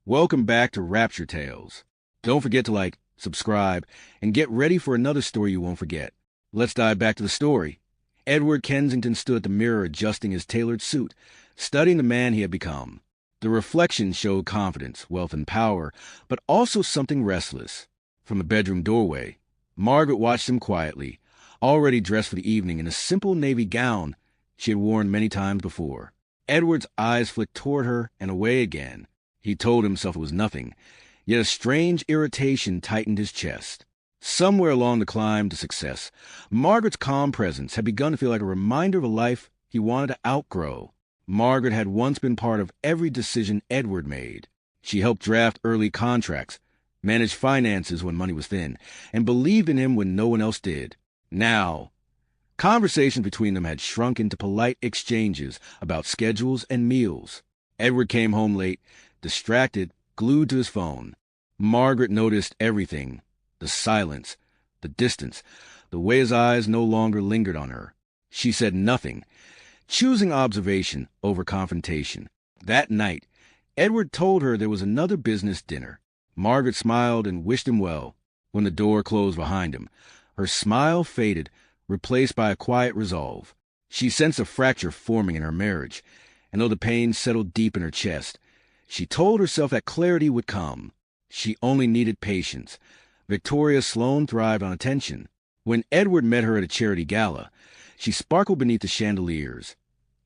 Welcome back to Rapture Tales. Don't forget to like, subscribe, and get ready for another story you won't forget. Let's dive back to the story. Edward Kensington stood at the mirror adjusting his tailored suit, studying the man he had become. The reflection showed confidence, wealth, and power, but also something restless. From the bedroom doorway, Margaret watched him quietly, already dressed for the evening in a simple navy gown she had worn many times before. Edward's eyes flicked toward her and away again. He told himself it was nothing, yet a strange irritation tightened his chest. Somewhere along the climb to success, Margaret's calm presence had begun to feel like a reminder of a life he wanted to outgrow. Margaret had once been part of every decision Edward made. She helped draft early contracts, managed finances when money was thin, and believed in him when no one else did. Now, conversations between them had shrunk into polite exchanges about schedules and meals. Edward came home late, distracted, glued to his phone. Margaret noticed everything: the silence, the distance, the way his eyes no longer lingered on her. She said nothing, choosing observation over confrontation. That night, Edward told her there was another business dinner. Margaret smiled and wished him well. When the door closed behind him, her smile faded, replaced by a quiet resolve. She sensed a fracture forming in her marriage, and though the pain settled deep in her chest, she told herself that clarity would come. She only needed patience. Victoria Sloane thrived on attention. When Edward met her at a charity gala, she sparkled beneath the chandeliers,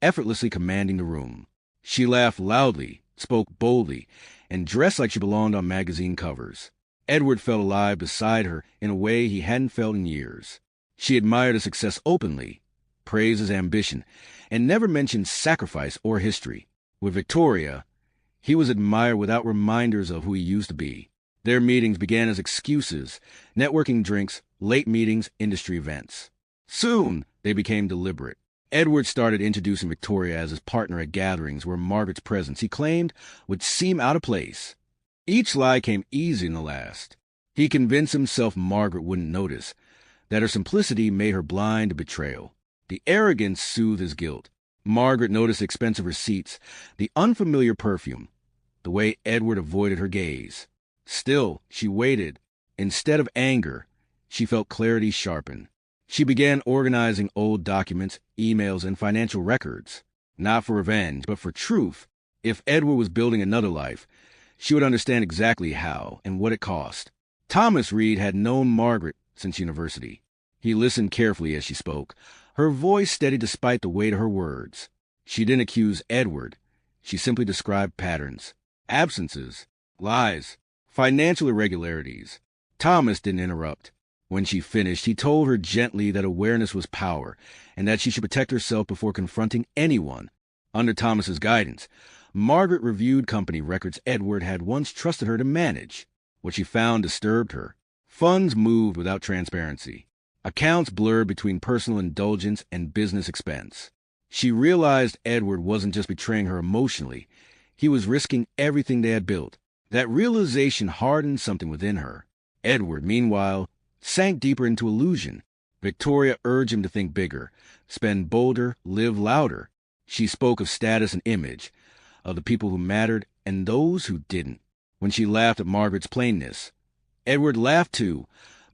effortlessly commanding the room. She laughed loudly, spoke boldly, and dressed like she belonged on magazine covers. Edward felt alive beside her in a way he hadn't felt in years. She admired his success openly, praised his ambition, and never mentioned sacrifice or history. With Victoria, he was admired without reminders of who he used to be. Their meetings began as excuses: networking drinks, late meetings, industry events. Soon, they became deliberate. Edward started introducing Victoria as his partner at gatherings where Margaret's presence, he claimed, would seem out of place. Each lie came easy in the last. He convinced himself Margaret wouldn't notice, that her simplicity made her blind to betrayal. The arrogance soothed his guilt. Margaret noticed expensive receipts, the unfamiliar perfume, the way Edward avoided her gaze. Still, she waited. Instead of anger, she felt clarity sharpen. She began organizing old documents, emails, and financial records, not for revenge, but for truth. If Edward was building another life, she would understand exactly how and what it cost. Thomas Reed had known Margaret since university. He listened carefully as she spoke, her voice steady despite the weight of her words. She didn't accuse Edward. She simply described patterns, absences, lies, financial irregularities. Thomas didn't interrupt. When she finished, he told her gently that awareness was power and that she should protect herself before confronting anyone. Under Thomas's guidance, Margaret reviewed company records Edward had once trusted her to manage. What she found disturbed her. Funds moved without transparency. Accounts blurred between personal indulgence and business expense. She realized Edward wasn't just betraying her emotionally. He was risking everything they had built. That realization hardened something within her. Edward, meanwhile, sank deeper into illusion. Victoria urged him to think bigger, spend bolder, live louder. She spoke of status and image, of the people who mattered and those who didn't. When she laughed at Margaret's plainness, Edward laughed too,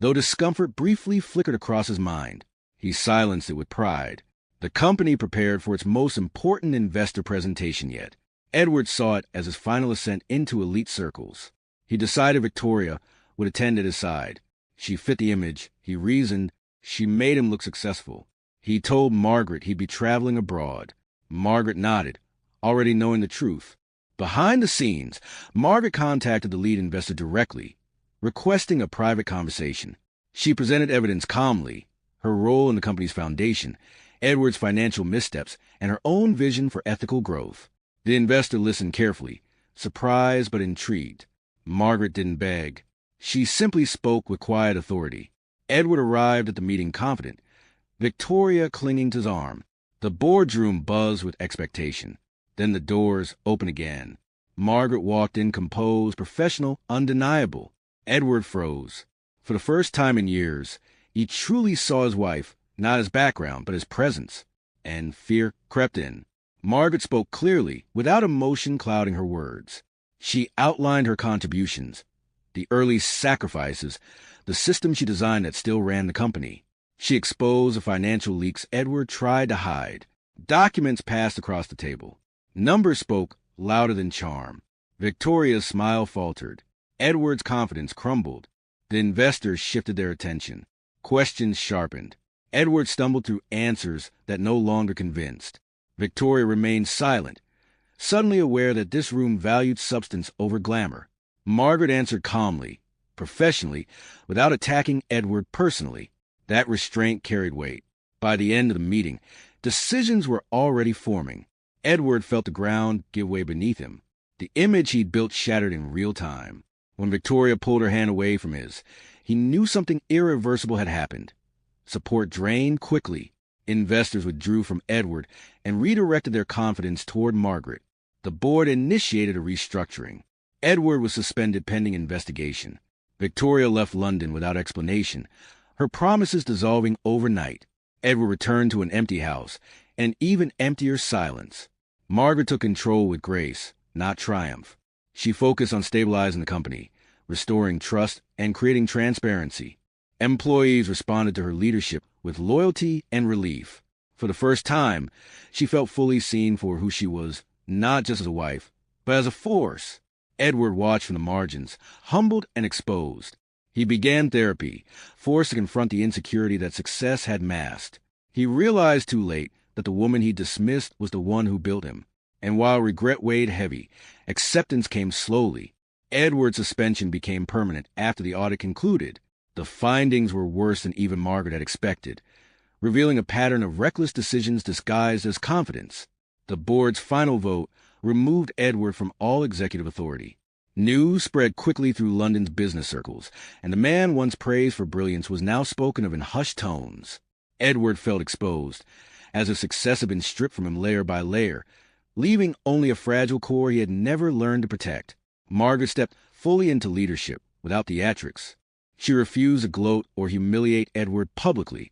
though discomfort briefly flickered across his mind. He silenced it with pride. The company prepared for its most important investor presentation yet. Edward saw it as his final ascent into elite circles. He decided Victoria would attend at his side. She fit the image, he reasoned. She made him look successful. He told Margaret he'd be traveling abroad. Margaret nodded, already knowing the truth. Behind the scenes, Margaret contacted the lead investor directly, requesting a private conversation. She presented evidence calmly: her role in the company's foundation, Edward's financial missteps, and her own vision for ethical growth. The investor listened carefully, surprised but intrigued. Margaret didn't beg. She simply spoke with quiet authority. Edward arrived at the meeting confident, Victoria clinging to his arm. The boardroom buzzed with expectation. Then the doors opened again. Margaret walked in composed, professional, undeniable. Edward froze. For the first time in years, he truly saw his wife, not his background, but his presence. And fear crept in. Margaret spoke clearly, without emotion clouding her words. She outlined her contributions, the early sacrifices, the system she designed that still ran the company. She exposed the financial leaks Edward tried to hide. Documents passed across the table. Numbers spoke louder than charm. Victoria's smile faltered. Edward's confidence crumbled. The investors shifted their attention. Questions sharpened. Edward stumbled through answers that no longer convinced. Victoria remained silent, suddenly aware that this room valued substance over glamour. Margaret answered calmly, professionally, without attacking Edward personally. That restraint carried weight. By the end of the meeting, decisions were already forming. Edward felt the ground give way beneath him. The image he'd built shattered in real time. When Victoria pulled her hand away from his, he knew something irreversible had happened. Support drained quickly. Investors withdrew from Edward and redirected their confidence toward Margaret. The board initiated a restructuring. Edward was suspended pending investigation. Victoria left London without explanation, her promises dissolving overnight. Edward returned to an empty house, and even emptier silence. Margaret took control with grace, not triumph. She focused on stabilizing the company, restoring trust, and creating transparency. Employees responded to her leadership with loyalty and relief. For the first time, she felt fully seen for who she was, not just as a wife, but as a force. Edward watched from the margins, humbled and exposed. He began therapy, forced to confront the insecurity that success had masked. He realized too late that the woman he dismissed was the one who built him. And while regret weighed heavy, acceptance came slowly. Edward's suspension became permanent after the audit concluded. The findings were worse than even Margaret had expected, revealing a pattern of reckless decisions disguised as confidence. The board's final vote removed Edward from all executive authority. News spread quickly through London's business circles, and the man once praised for brilliance was now spoken of in hushed tones. Edward felt exposed, as if success had been stripped from him layer by layer, leaving only a fragile core he had never learned to protect. Margaret stepped fully into leadership, without theatrics. She refused to gloat or humiliate Edward publicly,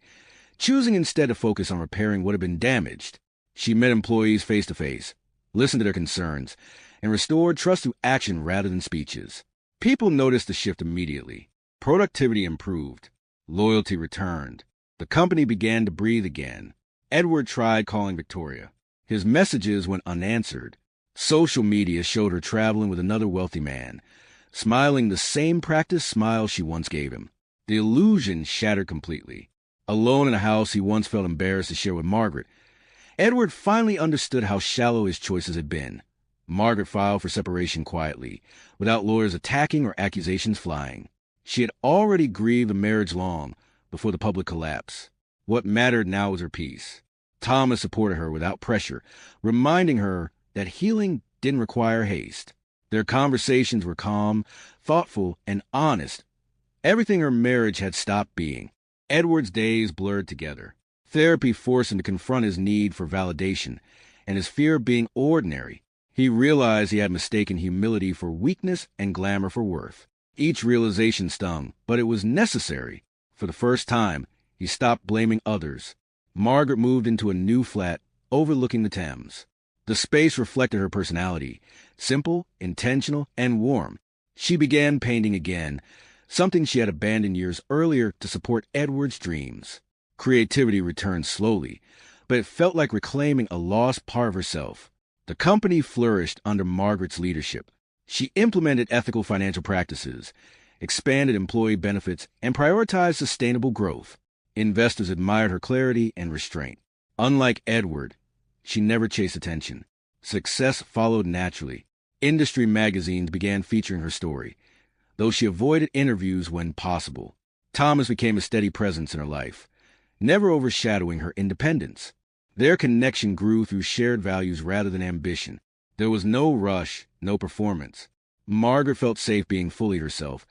choosing instead to focus on repairing what had been damaged. She met employees face to face, listened to their concerns, and restored trust through action rather than speeches. People noticed the shift immediately. Productivity improved. Loyalty returned. The company began to breathe again. Edward tried calling Victoria. His messages went unanswered. Social media showed her traveling with another wealthy man, smiling the same practiced smile she once gave him. The illusion shattered completely. Alone in a house he once felt embarrassed to share with Margaret, Edward finally understood how shallow his choices had been. Margaret filed for separation quietly, without lawyers attacking or accusations flying. She had already grieved the marriage long before the public collapse. What mattered now was her peace. Thomas supported her without pressure, reminding her that healing didn't require haste. Their conversations were calm, thoughtful, and honest. Everything her marriage had stopped being. Edward's days blurred together. Therapy forced him to confront his need for validation and his fear of being ordinary. He realized he had mistaken humility for weakness and glamour for worth. Each realization stung, but it was necessary. For the first time, he stopped blaming others. Margaret moved into a new flat overlooking the Thames. The space reflected her personality, simple, intentional, and warm. She began painting again, something she had abandoned years earlier to support Edward's dreams. Creativity returned slowly, but it felt like reclaiming a lost part of herself. The company flourished under Margaret's leadership. She implemented ethical financial practices, expanded employee benefits, and prioritized sustainable growth. Investors admired her clarity and restraint. Unlike Edward, she never chased attention. Success followed naturally. Industry magazines began featuring her story, though she avoided interviews when possible. Thomas became a steady presence in her life, never overshadowing her independence. Their connection grew through shared values rather than ambition. There was no rush, no performance. Margaret felt safe being fully herself,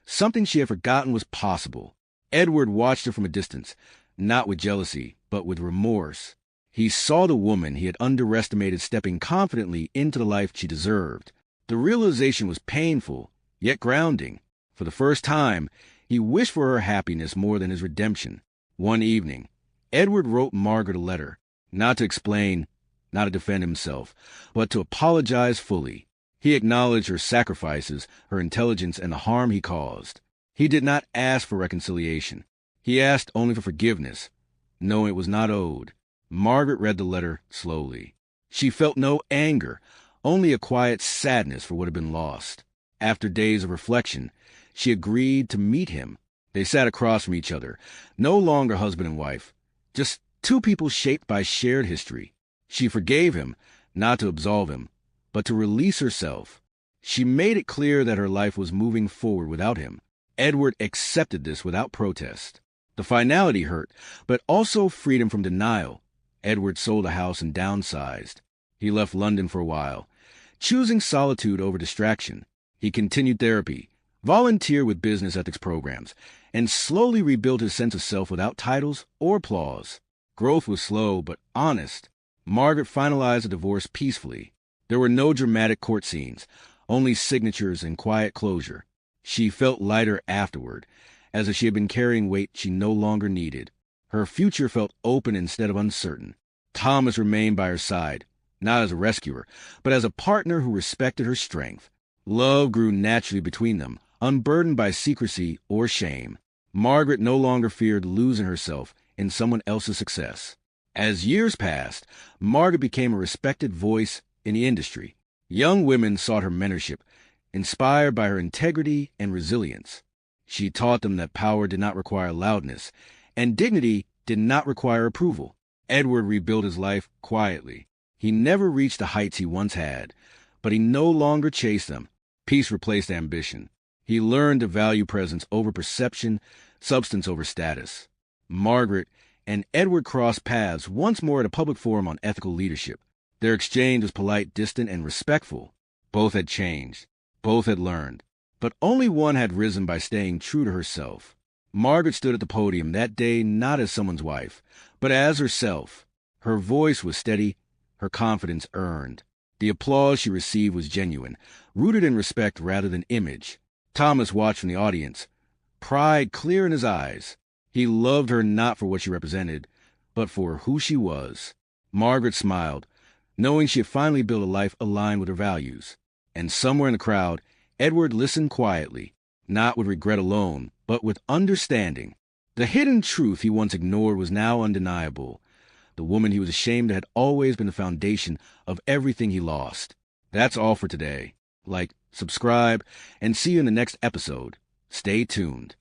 something she had forgotten was possible. Edward watched her from a distance, not with jealousy, but with remorse. He saw the woman he had underestimated stepping confidently into the life she deserved. The realization was painful, yet grounding. For the first time, he wished for her happiness more than his redemption. One evening, Edward wrote Margaret a letter, not to explain, not to defend himself, but to apologize fully. He acknowledged her sacrifices, her intelligence, and the harm he caused. He did not ask for reconciliation. He asked only for forgiveness, knowing it was not owed. Margaret read the letter slowly. She felt no anger, only a quiet sadness for what had been lost. After days of reflection, she agreed to meet him. They sat across from each other, no longer husband and wife, just two people shaped by shared history. She forgave him, not to absolve him, but to release herself. She made it clear that her life was moving forward without him. Edward accepted this without protest. The finality hurt, but also freed him from denial. Edward sold a house and downsized. He left London for a while, choosing solitude over distraction. He continued therapy, volunteered with business ethics programs, and slowly rebuilt his sense of self without titles or applause. Growth was slow but honest. Margaret finalized the divorce peacefully. There were no dramatic court scenes, only signatures and quiet closure. She felt lighter afterward, as if she had been carrying weight she no longer needed. Her future felt open instead of uncertain. Thomas remained by her side, not as a rescuer, but as a partner who respected her strength. Love grew naturally between them, unburdened by secrecy or shame. Margaret no longer feared losing herself in someone else's success. As years passed, Margaret became a respected voice in the industry. Young women sought her mentorship, inspired by her integrity and resilience. She taught them that power did not require loudness, and dignity did not require approval. Edward rebuilt his life quietly. He never reached the heights he once had, but he no longer chased them. Peace replaced ambition. He learned to value presence over perception, substance over status. Margaret and Edward crossed paths once more at a public forum on ethical leadership. Their exchange was polite, distant, and respectful. Both had changed. Both had learned. But only one had risen by staying true to herself. Margaret stood at the podium that day not as someone's wife, but as herself. Her voice was steady, her confidence earned. The applause she received was genuine, rooted in respect rather than image. Thomas watched from the audience, pride clear in his eyes. He loved her not for what she represented, but for who she was. Margaret smiled, knowing she had finally built a life aligned with her values. And somewhere in the crowd, Edward listened quietly, not with regret alone, but with understanding. The hidden truth he once ignored was now undeniable. The woman he was ashamed of had always been the foundation of everything he lost. That's all for today. Like, subscribe, and see you in the next episode. Stay tuned.